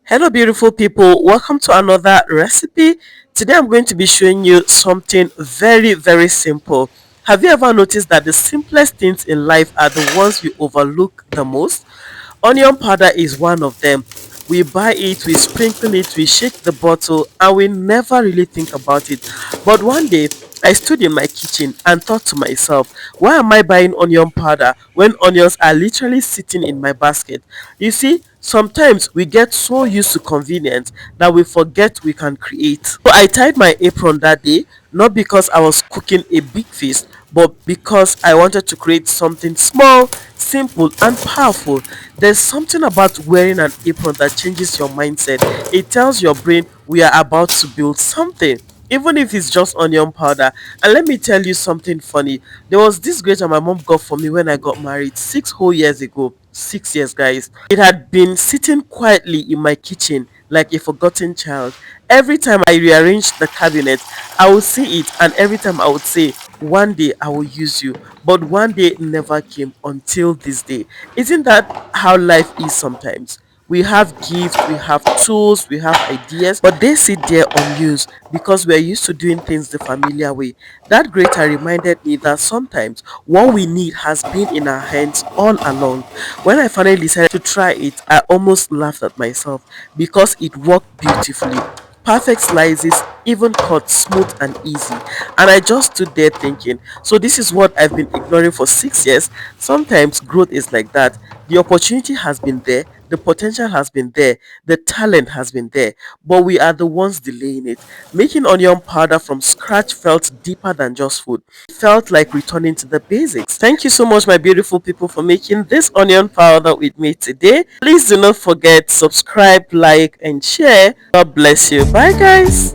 Hello beautiful people, welcome to another recipe. Today I'm going to be showing you something very simple. Have you ever noticed that the simplest things in life are the ones we overlook the most? Onion powder is one of them. We buy it, we sprinkle it, we shake the bottle, and we never really think about it. But one day, I stood in my kitchen and thought to myself, why am I buying onion powder when onions are literally sitting in my basket? You see, sometimes we get so used to convenience that we forget we can create. So I tied my apron that day, not because I was cooking a big feast, but because I wanted to create something small, simple, and powerful. There's something about wearing an apron that changes your mindset. It tells your brain we are about to build something. Even if it's just onion powder. And let me tell you something funny. There was this grater my mom got for me when I got married 6 whole years ago. 6 years, guys. It had been sitting quietly in my kitchen like a forgotten child. Every time I rearranged the cabinet, I would see it, and every time I would say, one day I will use you. But one day never came until this day. Isn't that how life is sometimes? We have gifts, we have tools, we have ideas, but they sit there unused because we're used to doing things the familiar way. That grater reminded me that sometimes what we need has been in our hands all along. When I finally decided to try it, I almost laughed at myself because it worked beautifully. Perfect slices, even cut smooth and easy. And I just stood there thinking, so this is what I've been ignoring for 6 years. Sometimes growth is like that. The opportunity has been there, the potential has been there, the talent has been there, but we are the ones delaying it. Making onion powder from scratch felt deeper than just food. It felt like returning to the basics. Thank you so much, my beautiful people, for making this onion powder with me today. Please do not forget subscribe, like, and share. God bless you. Bye, guys.